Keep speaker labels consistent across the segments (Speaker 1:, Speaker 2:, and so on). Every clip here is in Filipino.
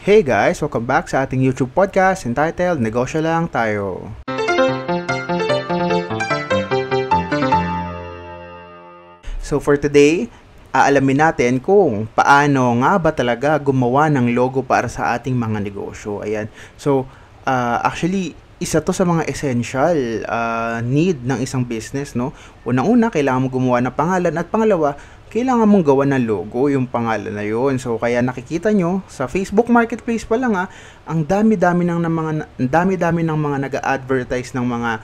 Speaker 1: Hey guys! Welcome back sa ating YouTube podcast entitled Negosyo Lang Tayo. So for today, aalamin natin kung paano nga ba talaga gumawa ng logo para sa ating mga negosyo. Ayan. So actually, isa to sa mga essential need ng isang business, no? Unang-una, kailangan mo gumawa ng pangalan at pangalawa, kailangan mong gawa ng logo, yung pangalan na yun. So, kaya nakikita nyo, sa Facebook Marketplace pa lang ang dami-dami ng mga nag-advertise ng mga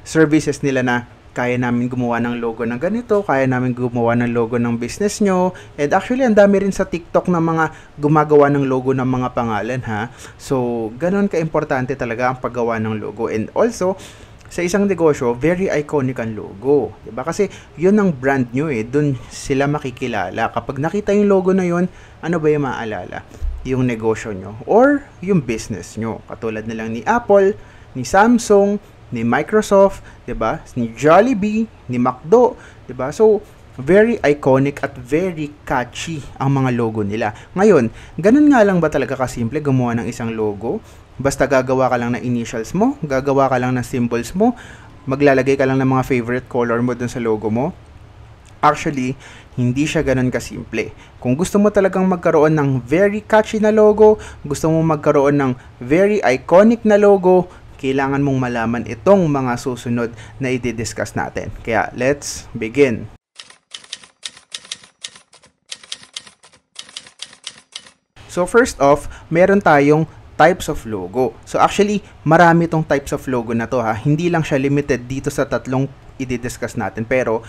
Speaker 1: services nila na kaya namin gumawa ng logo ng ganito, kaya namin gumawa ng logo ng business nyo. And actually, ang dami rin sa TikTok na mga gumagawa ng logo ng mga pangalan, ha? So, ganun ka-importante talaga ang paggawa ng logo. And also, sa isang negosyo, very iconic ang logo. Diba? Kasi yun ang brand nyo eh. Doon sila makikilala. Kapag nakita yung logo na yun, ano ba yung maaalala? Yung negosyo nyo or yung business nyo. Katulad na lang ni Apple, ni Samsung, ni Microsoft, diba? Ni Jollibee, ni McDo. Diba? So, very iconic at very catchy ang mga logo nila. Ngayon, ganun nga lang ba talaga kasimple gumawa ng isang logo? Basta gagawa ka lang ng initials mo, gagawa ka lang ng symbols mo, maglalagay ka lang ng mga favorite color mo dun sa logo mo. Actually, hindi siya ganun kasimple. Kung gusto mo talagang magkaroon ng very catchy na logo, gusto mo magkaroon ng very iconic na logo, kailangan mong malaman itong mga susunod na i-discuss natin. Kaya, let's begin! So, first off, meron tayong types of logo. So actually, marami tong types of logo na to ha. Hindi lang siya limited dito sa tatlong i-discuss natin. Pero,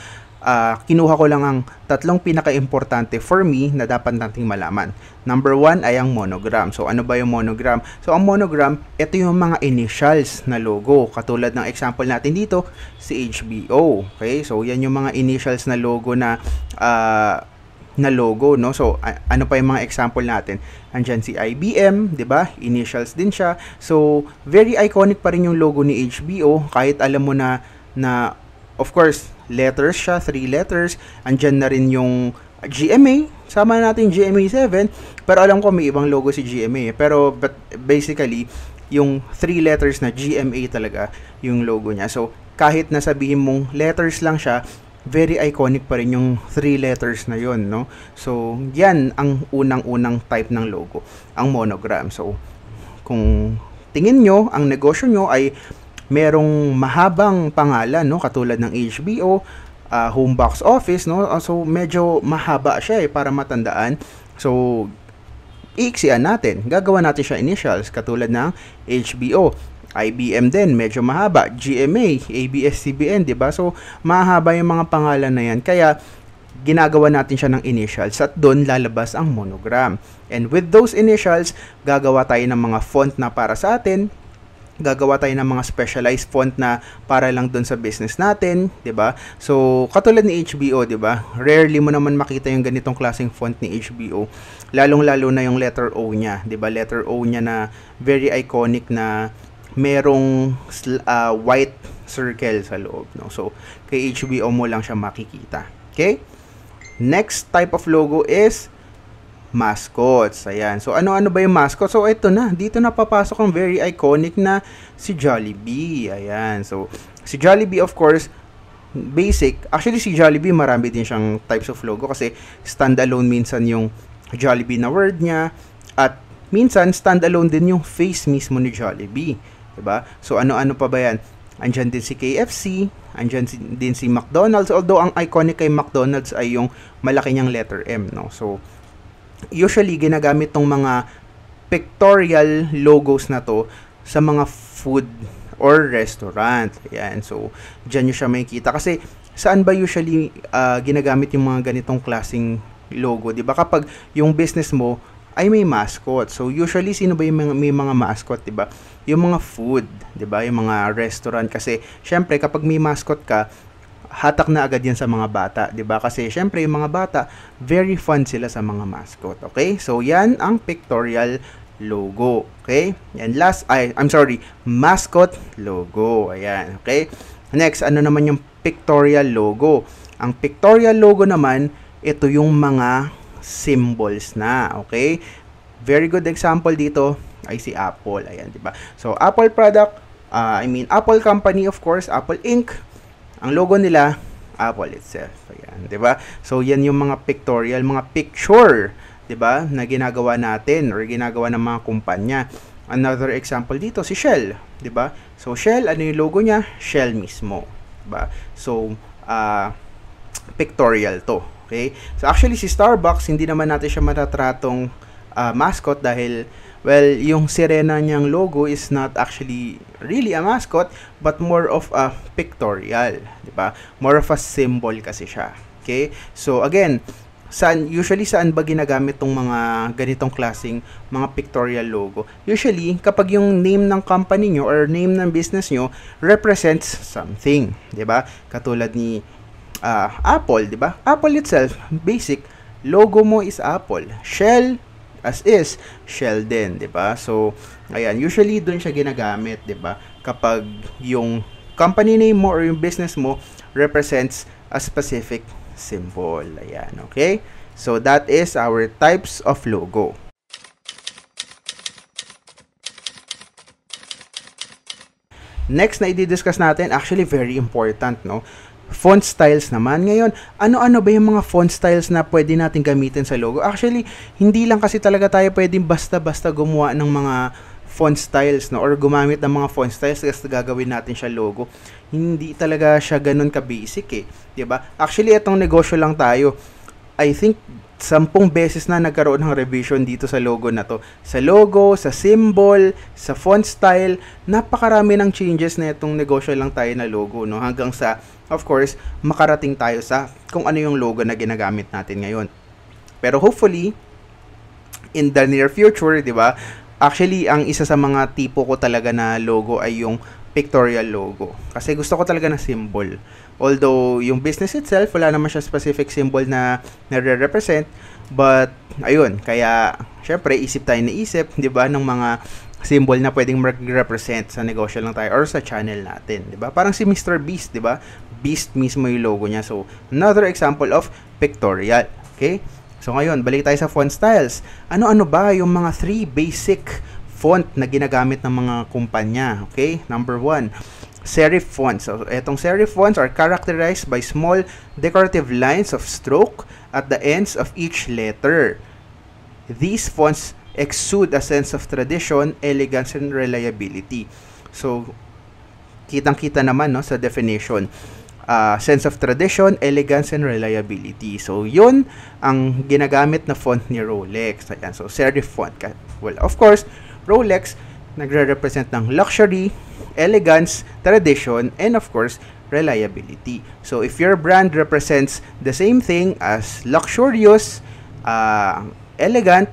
Speaker 1: kinuha ko lang ang tatlong pinaka-importante for me na dapat nating malaman. Number 1 ay ang monogram. So ano ba yung monogram? So ang monogram, ito yung mga initials na logo. Katulad ng example natin dito, si HBO. Okay? So yan yung mga initials na logo na logo, no? So, ano pa yung mga example natin? Andyan si IBM, di ba? Initials din siya. So, very iconic pa rin yung logo ni HBO, kahit alam mo na of course, letters siya, 3 letters. Andyan na rin yung GMA, sama natin GMA 7, pero alam ko may ibang logo si GMA. But basically, yung 3 letters na GMA talaga yung logo niya. So, kahit nasabihin mong letters lang siya, very iconic pa rin yung 3 letters na yon, no? So, yan ang unang-unang type ng logo, ang monogram. So, kung tingin nyo, ang negosyo nyo ay merong mahabang pangalan, no? Katulad ng HBO, home box office, no? So, medyo mahaba siya para matandaan. So, iiksian natin. Gagawa natin siya initials, katulad ng HBO. IBM din, medyo mahaba. GMA, ABS-CBN, diba? So, mahaba yung mga pangalan na yan. Kaya, ginagawa natin siya ng initials at doon lalabas ang monogram. And with those initials, gagawa tayo ng mga font na para sa atin. Gagawa tayo ng mga specialized font na para lang doon sa business natin, diba? So, katulad ni HBO, diba? Rarely mo naman makita yung ganitong klaseng font ni HBO. Lalong-lalo na yung letter O niya, diba? Letter O niya na very iconic na merong white circle sa loob, no? So, kay HBO mo lang siya makikita. Okay? Next type of logo is mascots. Ayan. So, ano-ano ba yung mascot? So, ito na. Dito na papasok ang very iconic na si Jollibee. Ayan. So, si Jollibee, of course, basic. Actually, si Jollibee, marami din siyang types of logo kasi standalone minsan yung Jollibee na word niya at minsan standalone din yung face mismo ni Jollibee. Diba? So, ano-ano pa ba yan? Andyan din si KFC, andyan din si McDonald's, although ang iconic kay McDonald's ay yung malaki niyang letter M, no? So, usually, ginagamit tong mga pictorial logos na to sa mga food or restaurant. Ayan. So, dyan nyo siya makikita. Kasi, saan ba usually ginagamit yung mga ganitong klaseng logo? Diba? Kapag yung business mo ay may mascot. So, usually, sino ba yung may mga mascot, diba? Yung mga food, diba? Yung mga restaurant. Kasi, syempre, kapag may mascot ka, hatak na agad yan sa mga bata, diba? Kasi, syempre, yung mga bata, very fun sila sa mga mascot, okay? So, yan ang pictorial logo, okay? And mascot logo, ayan, okay? Next, ano naman yung pictorial logo? Ang pictorial logo naman, ito yung mga symbols na, okay? very good example dito ay si Apple. Ayan, di ba? So, Apple product, Apple company, of course, Apple Inc. Ang logo nila, Apple itself. Ayan, di ba? So, yan yung mga pictorial, mga picture, di ba, na ginagawa natin or ginagawa ng mga kumpanya. Another example dito, si Shell, di ba? So, Shell, ano yung logo niya? Shell mismo, di ba? So, pictorial to. Okay? So, actually, si Starbucks, hindi naman natin siya matatratong mascot dahil, well, yung sirena niyang logo is not actually really a mascot, but more of a pictorial, di ba? More of a symbol kasi siya. Okay? So, again, usually saan ba ginagamit tong mga ganitong klaseng mga pictorial logo? Usually, kapag yung name ng company nyo or name ng business nyo represents something, di ba? Katulad ni Apple, di ba? Apple itself, basic logo mo is Apple. Shell, as is, Shell din, di ba? So, ayan, usually doon siya ginagamit, di ba? Kapag yung company name mo or yung business mo represents a specific symbol. Ayan, okay? So, that is our types of logo. Next na i-discuss natin, actually very important, no? Font styles naman. Ngayon, ano-ano ba yung mga font styles na pwede natin gamitin sa logo? Actually, hindi lang kasi talaga tayo pwedeng basta-basta gumawa ng mga font styles, no? Or gumamit ng mga font styles kasi gagawin natin siya logo. Hindi talaga siya ganun ka-basic eh. Diba? Actually, itong negosyo lang tayo. I think 10 beses na nagkaroon ng revision dito sa logo na to. Sa logo, sa symbol, sa font style, napakarami ng changes na itong negosyo lang tayo na logo, no? Hanggang sa, of course, makarating tayo sa kung ano yung logo na ginagamit natin ngayon. Pero hopefully, in the near future, di ba? Actually, ang isa sa mga tipo ko talaga na logo ay yung pictorial logo. Kasi gusto ko talaga na symbol. Although, yung business itself, wala naman siya specific symbol na nare-represent. But, ayun, kaya, syempre, isip tayo na isip, di ba, ng mga symbol na pwedeng mag-represent sa negosyo lang tayo or sa channel natin, di ba? Parang si Mr. Beast, di ba? Beast mismo yung logo niya. So, another example of pictorial. Okay? So, ngayon, balik tayo sa font styles. Ano-ano ba yung mga 3 basic font na ginagamit ng mga kumpanya? Okay? Number 1, serif fonts. So, etong serif fonts are characterized by small decorative lines of stroke at the ends of each letter. These fonts exude a sense of tradition, elegance, and reliability. So, kitang-kita naman, no, sa definition. Sense of tradition, elegance, and reliability. So, yun ang ginagamit na font ni Rolex. Ayan. So, serif font. Well, of course, Rolex nagre-represent ng luxury, elegance, tradition, and of course, reliability. So, if your brand represents the same thing as luxurious, elegant,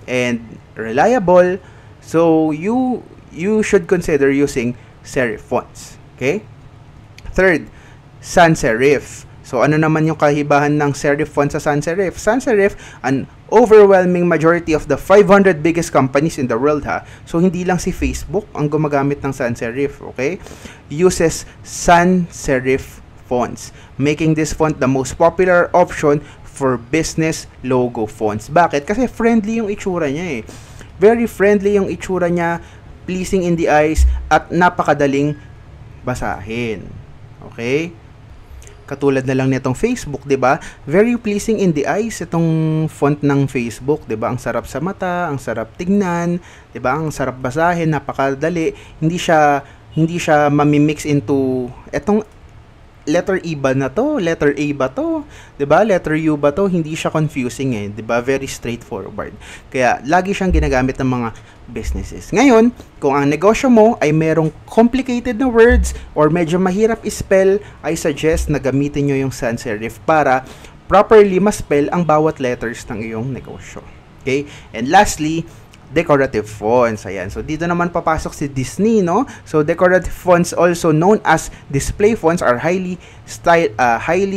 Speaker 1: and reliable, so you should consider using serif fonts. Okay? Third, sans serif. So, ano naman yung kahibahan ng serif font sa sans serif? Sans serif, an overwhelming majority of the 500 biggest companies in the world, ha? So, hindi lang si Facebook ang gumagamit ng sans serif, okay? Uses sans serif fonts, making this font the most popular option for business logo fonts. Bakit? Kasi friendly yung itsura niya eh. Very friendly yung itsura niya, pleasing in the eyes, at napakadaling basahin. Okay? Katulad na lang nitong Facebook, 'di ba? Very pleasing in the eyes itong font ng Facebook, 'di ba? Ang sarap sa mata, ang sarap tingnan, 'di ba? Ang sarap basahin, napakadali. Hindi siya mamimix into etong letter E ba na to? Letter A ba to? 'Di ba? Letter U ba to? Hindi siya confusing eh, 'di ba? Very straightforward. Kaya lagi siyang ginagamit ng mga businesses. Ngayon, kung ang negosyo mo ay merong complicated na words or medyo mahirap i-spell, I suggest na gamitin nyo yung sans serif para properly ma-spell ang bawat letters ng iyong negosyo. Okay? And lastly, decorative fonts. Ayan. So, dito naman papasok si Disney, no? So, decorative fonts, also known as display fonts, are highly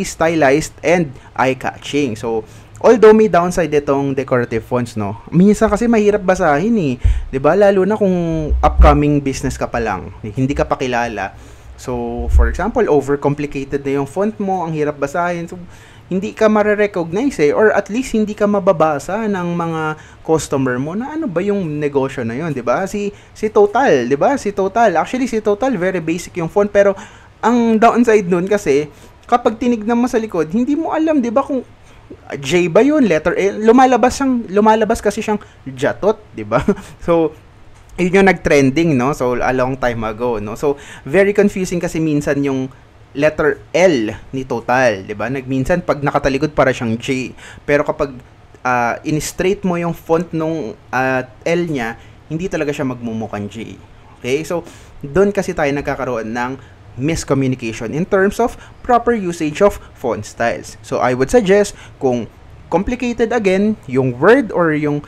Speaker 1: stylized and eye-catching. So, although may downside itong decorative fonts, no? Minsan kasi mahirap basahin eh. 'Di ba? Lalo na kung upcoming business ka pa lang, hindi ka pa kilala. So, for example, overcomplicated na yung font mo, ang hirap basahin. So, hindi ka mare-recognize or at least hindi ka mababasa ng mga customer mo na ano ba yung negosyo na yun, 'di ba? Si Total, 'di ba? Si Total. Actually si Total very basic yung font, pero ang downside nun kasi kapag tinignan mo sa likod, hindi mo alam, 'di ba, kung J ba yun, letter L, lumalabas kasi siyang Jatot, 'di ba? So yun yung nag-trending, no? So a long time ago, no? So very confusing kasi minsan yung letter L ni Total, 'di ba? Nagminsan pag nakatalikod para siyang J. Pero kapag in-straight mo yung font nung L niya, hindi talaga siya magmumukhang J. Okay? So doon kasi tayo nagkakaroon ng miscommunication in terms of proper usage of font styles. So I would suggest, kung complicated again yung word or yung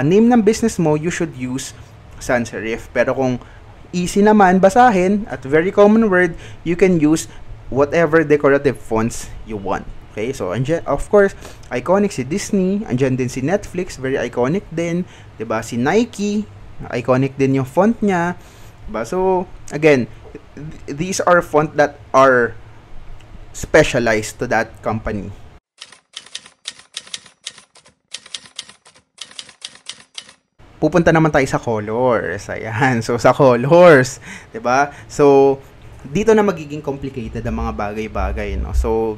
Speaker 1: name ng business mo, you should use sans serif. Pero kung easy naman basahin at very common word, you can use whatever decorative fonts you want. Okay, so andyan, of course, iconic si Disney, andyan din si Netflix, very iconic din, 'di ba? Si Nike, iconic din yung font niya, 'di ba? So again, these are font that are specialized to that company. Pupunta naman tayo sa colors. Ayan. So, sa colors, 'di ba? So, dito na magiging complicated ang mga bagay-bagay, no? So,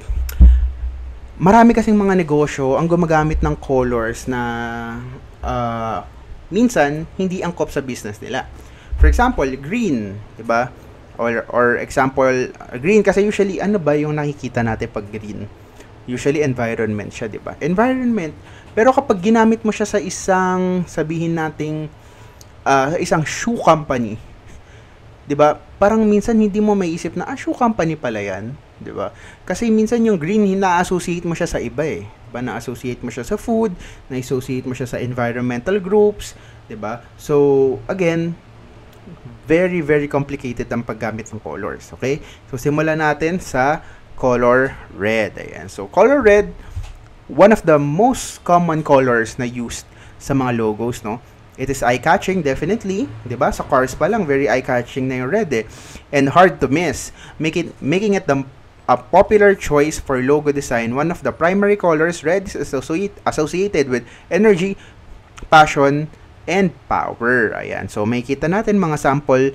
Speaker 1: marami kasing mga negosyo ang gumagamit ng colors na minsan hindi angkop sa business nila. For example, green, 'di ba? Or example, green kasi usually ano ba yung nakikita natin pag green? Usually environment siya, 'di ba? Environment. Pero kapag ginamit mo siya sa isang, sabihin nating sa isang shoe company, 'di ba? Parang minsan hindi mo maiisip na shoe company pala 'yan, 'di ba? Kasi minsan yung green na-associate mo siya sa iba eh. 'Di ba? Na-associate mo siya sa food, na-associate mo siya sa environmental groups, 'di ba? So, again, very very complicated ang paggamit ng colors, okay? So, simulan natin sa color red. Ayan. So, color red, one of the most common colors na used sa mga logos, no? It is eye-catching, definitely. 'Di ba? Sa cars pa lang, very eye-catching na yung red eh. And hard to miss, making it a popular choice for logo design. One of the primary colors, red is associated with energy, passion, and power. Ayan. So, makikita natin mga sample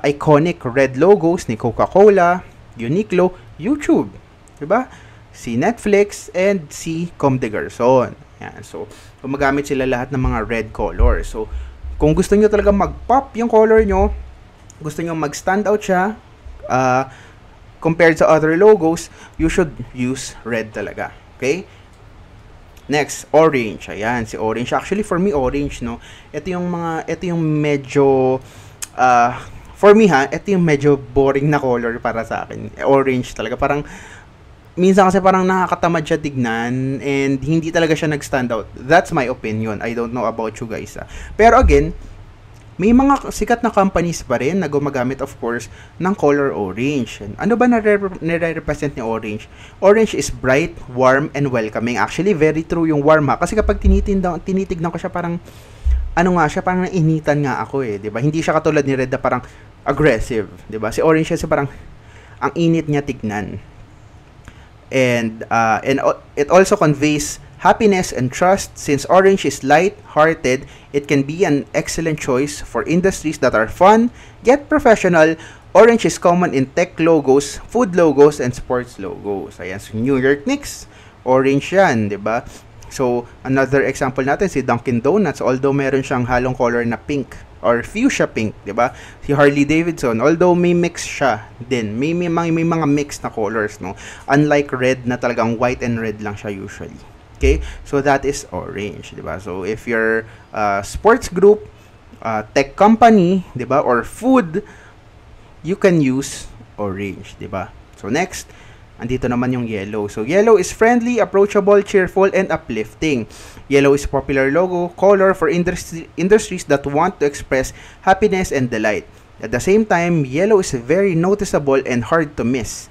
Speaker 1: iconic red logos ni Coca-Cola, Uniqlo, YouTube. 'Di ba? Si Netflix, and si Comme des Garçons. Yan. So, gumagamit sila lahat ng mga red color. So, kung gusto nyo talaga mag-pop yung color nyo, gusto nyo mag-stand out siya, compared sa other logos, you should use red talaga. Okay? Next, orange. Ayan, si orange. Actually, for me, orange, no? Ito yung medyo, for me ito yung medyo boring na color para sa akin. Orange talaga. Parang, minsan kasi parang nakakatamad siya tignan and hindi talaga siya nag-stand out. That's my opinion. I don't know about you guys. Pero again, may mga sikat na companies pa rin na gumagamit, of course, ng color orange. And ano ba nare-represent ni orange? Orange is bright, warm, and welcoming. Actually, very true yung warm Kasi kapag tinitignan ko siya, parang parang nainitan nga ako eh, 'di ba? Hindi siya katulad ni red na parang aggressive, 'di ba? Si orange kasi parang ang init niya tignan. And it also conveys happiness and trust. Since orange is light-hearted, it can be an excellent choice for industries that are fun yet professional. Orange is common in tech logos, food logos, and sports logos. Ayan, so New York Knicks, orange yan, 'di ba? So, another example natin si Dunkin Donuts, although meron siyang halong color na pink or fuchsia pink, 'di ba? Si Harley Davidson, although may mix siya din. May mga mix na colors, no? Unlike red na talagang white and red lang siya usually. Okay? So that is orange, 'di ba? So if you're sports group, tech company, 'di ba, or food, you can use orange, 'di ba? So next, andito naman yung yellow. So, yellow is friendly, approachable, cheerful, and uplifting. Yellow is a popular logo color for industries that want to express happiness and delight. At the same time, yellow is very noticeable and hard to miss.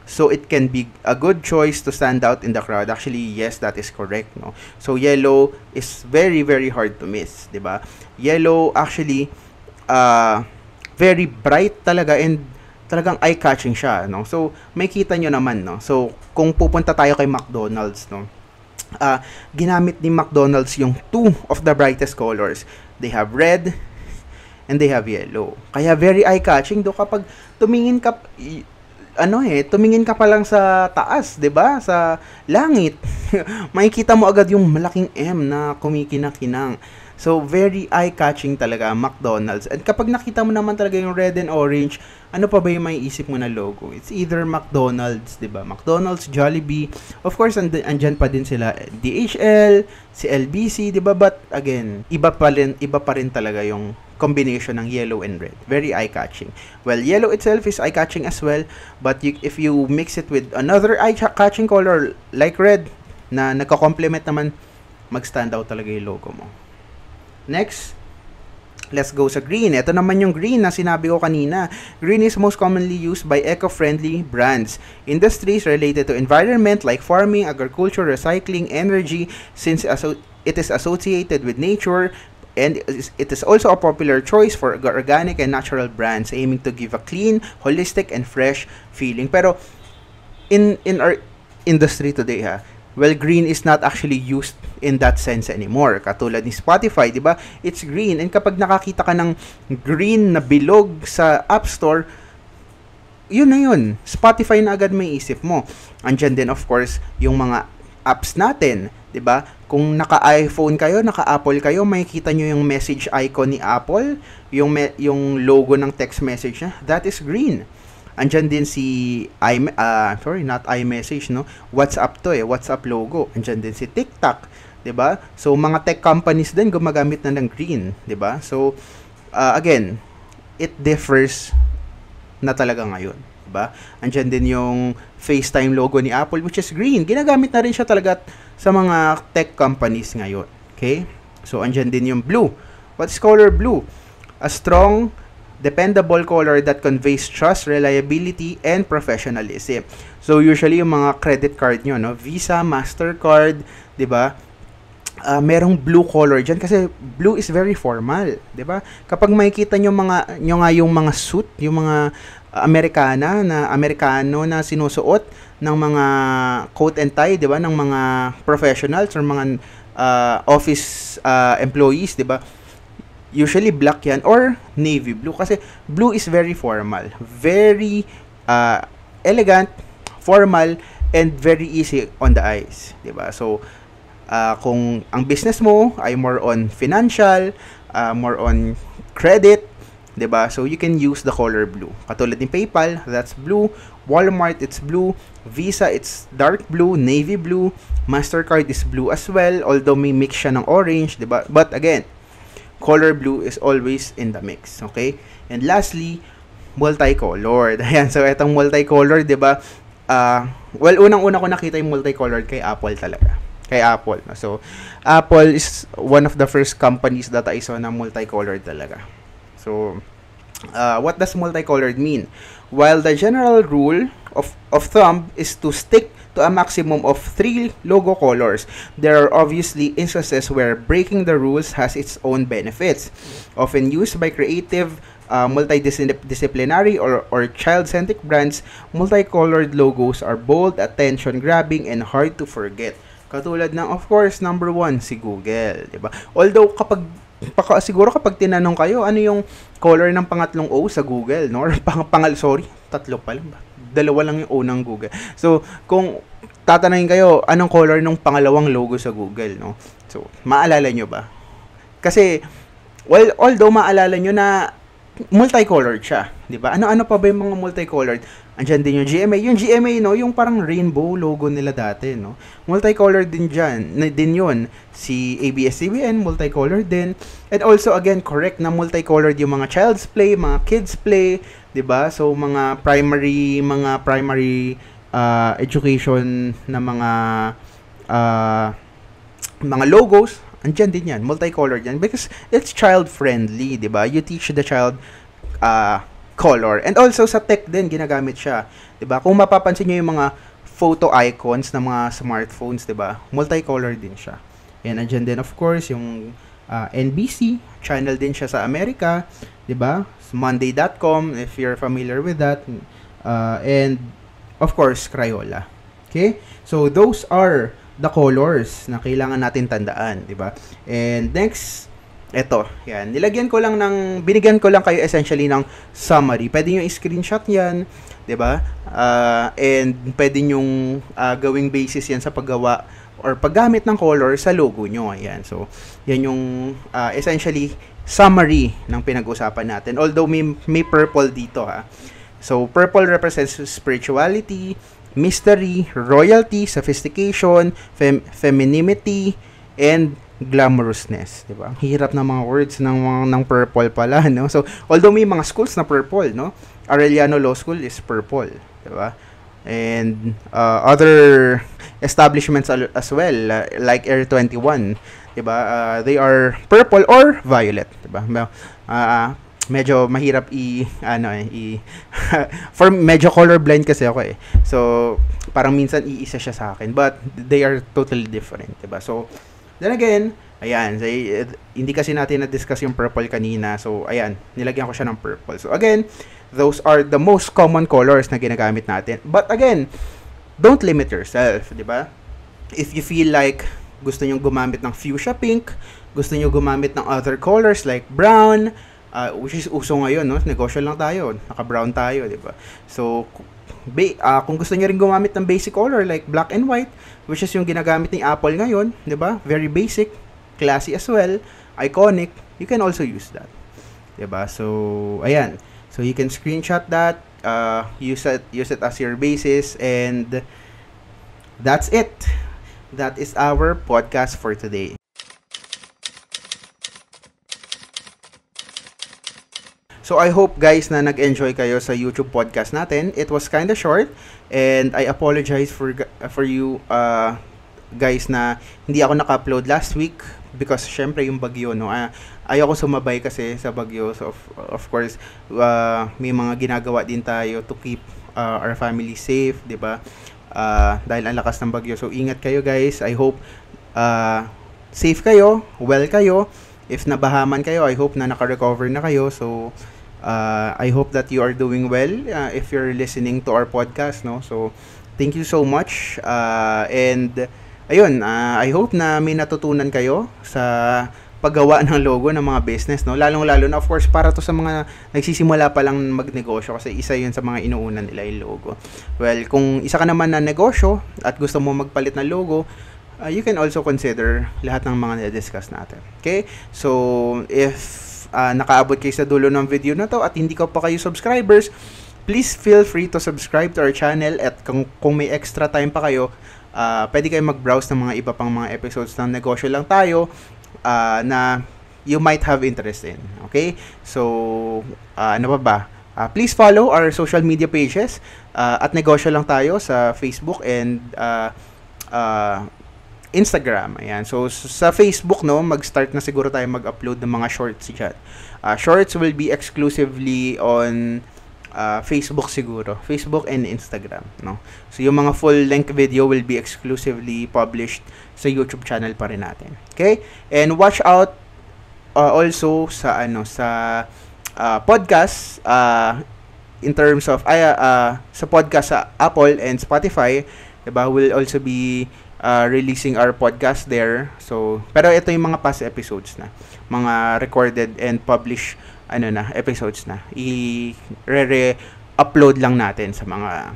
Speaker 1: So, it can be a good choice to stand out in the crowd. Actually, yes, that is correct, no? So, yellow is very, very hard to miss, diba? Yellow, actually, very bright talaga and talagang eye-catching siya, no? So, may kita nyo naman, no? So, kung pupunta tayo kay McDonald's, no? Ginamit ni McDonald's yung two of the brightest colors. They have red and they have yellow. Kaya very eye-catching do kapag tumingin ka tumingin ka pa lang sa taas, 'di ba? Sa langit. Makikita mo agad yung malaking M na kumikinang-kinang. So, very eye-catching talaga ang McDonald's. And kapag nakita mo naman talaga yung red and orange, ano pa ba yung may isip mo na logo? It's either McDonald's, 'di ba? McDonald's, Jollibee. Of course, andyan pa din sila DHL, si LBC, 'di ba? But again, iba pa rin talaga yung combination ng yellow and red. Very eye-catching. Well, yellow itself is eye-catching as well, but if you mix it with another eye-catching color like red na nagko-complement naman, mag-stand out talaga yung logo mo. Next, let's go sa green. Ito naman yung green na sinabi ko kanina. Green is most commonly used by eco-friendly brands. Industries related to environment like farming, agriculture, recycling, energy, since it is associated with nature, and it is also a popular choice for organic and natural brands aiming to give a clean, holistic, and fresh feeling. Pero in our industry today, well, green is not actually used in that sense anymore. Katulad ni Spotify, di ba? It's green. And kapag nakakita ka ng green na bilog sa App Store, yun na yun. Spotify na agad may isip mo. Andyan din, of course, yung mga apps natin, di ba? Kung naka-iPhone kayo, naka-Apple kayo, makikita nyo yung message icon ni Apple, yung logo ng text message niya, that is green. Andyan din si not iMessage, no? WhatsApp to WhatsApp logo. Andyan din si TikTok, 'di ba? So mga tech companies din gumagamit na ng green, 'di ba? So again, it differs na talaga ngayon, 'di ba? Andyan din yung FaceTime logo ni Apple, which is green. Ginagamit na rin siya talaga sa mga tech companies ngayon. Okay? So andyan din yung blue. What's color blue? A strong, dependable color that conveys trust, reliability, and professionalism. So usually yung mga credit card nyo, no? Visa, Mastercard, 'di ba? Merong blue color diyan kasi blue is very formal, 'di ba? Kapag makikita nyo yung mga suit, yung mga Amerikano na sinusuot ng mga coat and tie, 'di ba? Ng mga professionals or mga office employees, 'di ba? Usually black yan or navy blue kasi blue is very formal, very elegant, formal, and very easy on the eyes, 'di ba? So kung ang business mo ay more on financial, more on credit, 'di ba? So you can use the color blue. Katulad ni PayPal, that's blue. Walmart, it's blue. Visa, it's dark blue. Navy blue. Mastercard is blue as well, although may mix siya ng orange, 'di ba? But again, color blue is always in the mix, okay? And lastly, multicolored. Ayan, so itong multicolored, 'di ba? Well, unang-una ko nakita yung multicolored kay Apple talaga. Kay Apple, no? So Apple is one of the first companies that I saw na multicolored talaga. So what does multicolored mean? While the general rule of thumb is to stick to a maximum of 3 logo colors, there are obviously instances where breaking the rules has its own benefits. Often used by creative, multidisciplinary or child-centric brands, multicolored logos are bold, attention-grabbing, and hard to forget. Katulad ng, of course, number 1, si Google, diba? Although, siguro kapag tinanong kayo, ano yung color ng pangatlong O sa Google, no? Or tatlo pa lang ba? 2 lang yung O ng Google. So, kung tatanungin kayo, anong color ng pangalawang logo sa Google, no? So, maalala nyo ba? Kasi, well, although maalala nyo na multicolored siya, di ba? Ano pa ba yung mga multicolored? Andyan din yung GMA. Yung GMA, no, yung parang rainbow logo nila dati, no? Multicolored din yun. Si ABS-CBN, multicolored din. And also, again, correct na multicolored yung mga child's play, mga kids play, di ba? So, mga primary education na mga logos, andyan din yan, multicolored yan, because it's child-friendly, di ba? You teach the child color. And also, sa tech din, ginagamit siya, di ba? Kung mapapansin nyo yung mga photo icons ng mga smartphones, di ba? Multicolored din siya. And andyan din, of course, yung NBC, channel din siya sa Amerika, 'di ba? Monday.com if you're familiar with that. And of course, Crayola. Okay? So those are the colors na kailangan natin tandaan, 'di ba? And next, eto, yan. Binigyan ko lang kayo essentially ng summary. Pwede nyo i-screenshot yan, 'di ba? And pwede nyo gawing basis yan sa paggawa or paggamit ng color sa logo nyo. Ayan. So, yan yung essentially summary ng pinag-usapan natin. Although may purple dito, ha. So, purple represents spirituality, mystery, royalty, sophistication, femininity, and glamorousness, 'di ba? Hirap ng mga words ng purple pala, no? So, although may mga schools na purple, no? Arellano Law School is purple, 'di ba? And other establishments as well, like Air 21, 'di ba? They are purple or violet, 'di ba? Medyo mahirap for medyo colorblind kasi ako eh. So, parang minsan iisa siya sa akin, but they are totally different, 'di ba? So, then again, ayan, hindi kasi natin na-discuss yung purple kanina. So, ayan, nilagyan ko siya ng purple. So, again, those are the most common colors na ginagamit natin. But again, don't limit yourself, di ba? If you feel like gusto nyo gumamit ng fuchsia pink, gusto nyo gumamit ng other colors like brown, which is uso ngayon, no? Negosyo lang tayo, naka-brown tayo, di ba? So, kung gusto niyo rin gumamit ng basic color like black and white, which is yung ginagamit ni Apple ngayon, 'di ba? Very basic, classy as well, iconic, you can also use that. 'Di ba? So, ayan. So you can screenshot that, use it as your basis, and that's it. That is our podcast for today. So I hope guys na nag-enjoy kayo sa YouTube podcast natin. It was kind of short and I apologize for you guys na hindi ako naka-upload last week because syempre yung bagyo, no. Ayoko sumabay kasi sa bagyo. So of course, may mga ginagawa din tayo to keep our family safe, 'di ba? Dahil ang lakas ng bagyo. So ingat kayo guys. I hope safe kayo, well kayo. If nabahaman kayo, I hope na naka-recover na kayo. So I hope that you are doing well if you're listening to our podcast, no? So, thank you so much. And, ayun, I hope na may natutunan kayo sa paggawa ng logo ng mga business, no? Lalong-lalo na, of course, para to sa mga nagsisimula pa lang magnegosyo kasi isa yun sa mga inuunan nila yung logo. Well, kung isa ka naman na negosyo at gusto mo magpalit ng logo, you can also consider lahat ng mga na-discuss natin. Okay? So, if nakaabot kayo sa dulo ng video na to at hindi ko pa kayo subscribers, please feel free to subscribe to our channel at kung may extra time pa kayo, pwede kayo mag-browse ng mga iba pang mga episodes ng Negosyo Lang Tayo na you might have interest in. Okay? So, ano pa ba? Please follow our social media pages at Negosyo Lang Tayo sa Facebook and Instagram. Ayan. So, sa Facebook, no, mag-start na siguro tayo mag-upload ng mga shorts dyan. Shorts will be exclusively on Facebook siguro. Facebook and Instagram, no. So, yung mga full-length video will be exclusively published sa YouTube channel pa rin natin. Okay? And watch out also sa podcast in terms of sa podcast sa Apple and Spotify, diba, will also be releasing our podcast there. So, pero ito yung mga past episodes na. Mga recorded and published episodes na. I-upload lang natin sa mga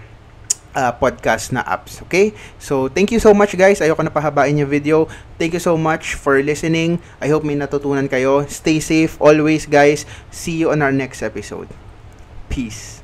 Speaker 1: podcast na apps. Okay? So, thank you so much guys. Ayoko na pahabain yung video. Thank you so much for listening. I hope may natutunan kayo. Stay safe always guys. See you on our next episode. Peace.